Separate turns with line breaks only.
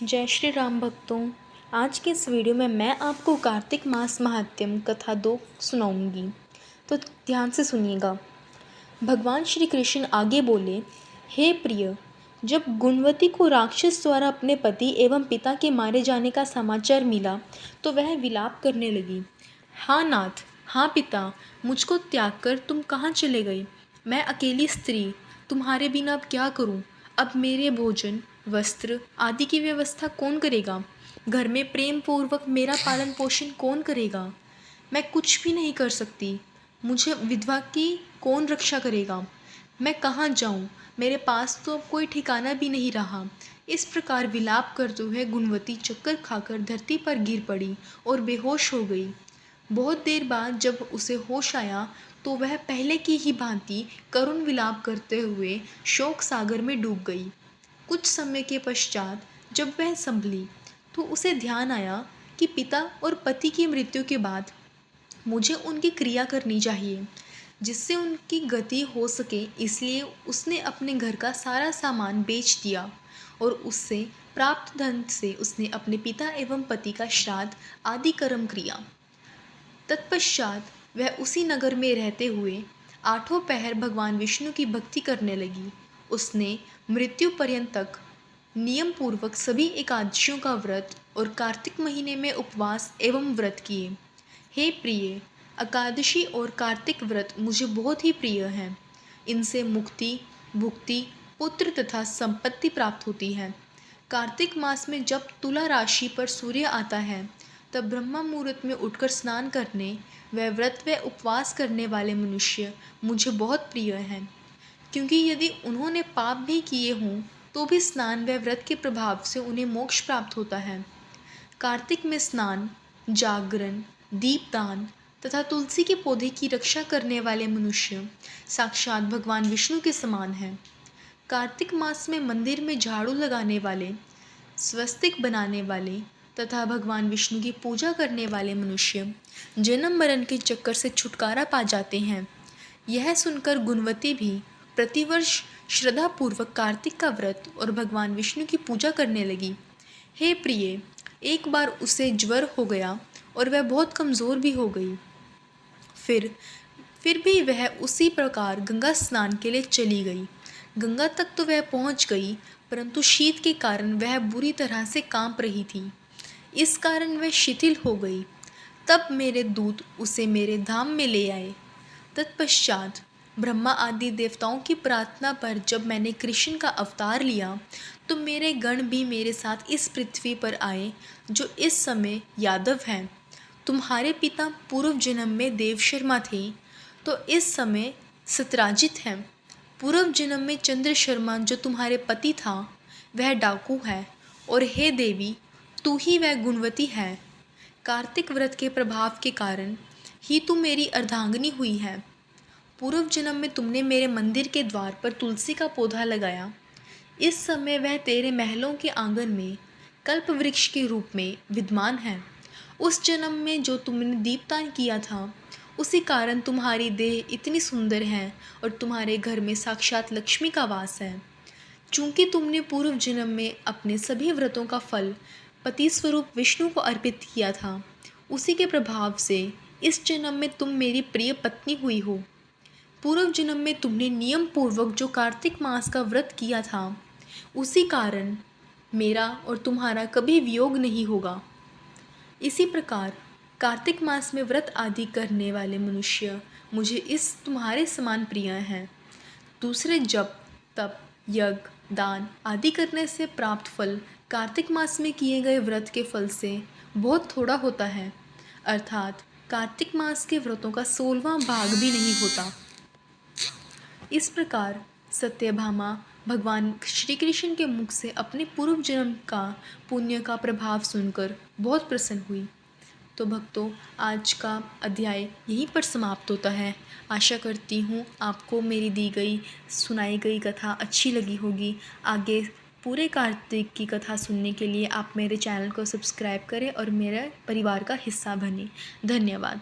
जय श्री राम भक्तों। आज के इस वीडियो में मैं आपको कार्तिक मास महात्म्य कथा 2 सुनाऊंगी। तो ध्यान से सुनिएगा। भगवान श्री कृष्ण आगे बोले, हे प्रिय, जब गुणवती को राक्षस द्वारा अपने पति एवं पिता के मारे जाने का समाचार मिला तो वह विलाप करने लगी। हाँ नाथ, हाँ पिता, मुझको त्याग कर तुम कहाँ चले गए? मैं अकेली स्त्री, तुम्हारे बिना अब क्या करूँ? अब मेरे भोजन, वस्त्र आदि की व्यवस्था कौन करेगा? घर में प्रेम पूर्वक मेरा पालन पोषण कौन करेगा? मैं कुछ भी नहीं कर सकती। मुझे विधवा की कौन रक्षा करेगा? मैं कहाँ जाऊँ? मेरे पास तो अब कोई ठिकाना भी नहीं रहा। इस प्रकार विलाप करते हुए गुणवती चक्कर खाकर धरती पर गिर पड़ी और बेहोश हो गई। बहुत देर बाद जब उसे होश आया तो वह पहले की ही भांति करुण विलाप करते हुए शोक सागर में डूब गई। कुछ समय के पश्चात जब वह संभली तो उसे ध्यान आया कि पिता और पति की मृत्यु के बाद मुझे उनकी क्रिया करनी चाहिए जिससे उनकी गति हो सके। इसलिए उसने अपने घर का सारा सामान बेच दिया और उससे प्राप्त धन से उसने अपने पिता एवं पति का श्राद्ध आदि कर्म किया। तत्पश्चात वह उसी नगर में रहते हुए 8 पहर भगवान विष्णु की भक्ति करने लगी। उसने मृत्यु पर्यंत तक नियम पूर्वक सभी एकादशियों का व्रत और कार्तिक महीने में उपवास एवं व्रत किए। हे प्रिय, एकादशी और कार्तिक व्रत मुझे बहुत ही प्रिय हैं। इनसे मुक्ति, भुक्ति, पुत्र तथा संपत्ति प्राप्त होती है। कार्तिक मास में जब तुला राशि पर सूर्य आता है तब ब्रह्म मुहूर्त में उठकर स्नान करने व व्रत व उपवास करने वाले मनुष्य मुझे बहुत प्रिय हैं, क्योंकि यदि उन्होंने पाप भी किए हों तो भी स्नान व व्रत के प्रभाव से उन्हें मोक्ष प्राप्त होता है। कार्तिक में स्नान, जागरण, दीपदान तथा तुलसी के पौधे की रक्षा करने वाले मनुष्य साक्षात भगवान विष्णु के समान हैं। कार्तिक मास में मंदिर में झाड़ू लगाने वाले, स्वस्तिक बनाने वाले तथा भगवान विष्णु की पूजा करने वाले मनुष्य जन्म मरण के चक्कर से छुटकारा पा जाते हैं। यह सुनकर गुणवती भी प्रतिवर्ष श्रद्धापूर्वक कार्तिक का व्रत और भगवान विष्णु की पूजा करने लगी। हे प्रिय, एक बार उसे ज्वर हो गया और वह बहुत कमज़ोर भी हो गई। फिर भी वह उसी प्रकार गंगा स्नान के लिए चली गई। गंगा तक तो वह पहुंच गई, परंतु शीत के कारण वह बुरी तरह से कांप रही थी। इस कारण वह शिथिल हो गई। तब मेरे दूत उसे मेरे धाम में ले आए। तत्पश्चात ब्रह्मा आदि देवताओं की प्रार्थना पर जब मैंने कृष्ण का अवतार लिया तो मेरे गण भी मेरे साथ इस पृथ्वी पर आए, जो इस समय यादव हैं। तुम्हारे पिता पूर्व जन्म में देवशर्मा थे तो इस समय सत्यराजित हैं। पूर्व जन्म में चंद्र शर्मा जो तुम्हारे पति था वह डाकू है, और हे देवी, तू ही वह गुणवती है। कार्तिक व्रत के प्रभाव के कारण ही तू मेरी अर्धांगिनी हुई है। पूर्व जन्म में तुमने मेरे मंदिर के द्वार पर तुलसी का पौधा लगाया। इस समय वह तेरे महलों के आंगन में कल्प वृक्ष के रूप में विद्यमान है। उस जन्म में जो तुमने दीपदान किया था उसी कारण तुम्हारी देह इतनी सुंदर है और तुम्हारे घर में साक्षात लक्ष्मी का वास है। चूँकि तुमने पूर्व जन्म में अपने सभी व्रतों का फल पति स्वरूप विष्णु को अर्पित किया था, उसी के प्रभाव से इस जन्म में तुम मेरी प्रिय पत्नी हुई हो। पूर्व जन्म में तुमने नियम पूर्वक जो कार्तिक मास का व्रत किया था उसी कारण मेरा और तुम्हारा कभी वियोग नहीं होगा। इसी प्रकार कार्तिक मास में व्रत आदि करने वाले मनुष्य मुझे इस तुम्हारे समान प्रिय हैं। दूसरे जप, तप, यज्ञ, दान आदि करने से प्राप्त फल कार्तिक मास में किए गए व्रत के फल से बहुत थोड़ा होता है, अर्थात कार्तिक मास के व्रतों का 16वां भाग भी नहीं होता। इस प्रकार सत्यभामा भगवान श्री कृष्ण के मुख से अपने पूर्व जन्म का पुण्य का प्रभाव सुनकर बहुत प्रसन्न हुई। तो भक्तों, आज का अध्याय यहीं पर समाप्त होता है। आशा करती हूँ आपको मेरी दी गई सुनाई गई कथा अच्छी लगी होगी। आगे पूरे कार्तिक की कथा सुनने के लिए आप मेरे चैनल को सब्सक्राइब करें और मेरे परिवार का हिस्सा बनें। धन्यवाद।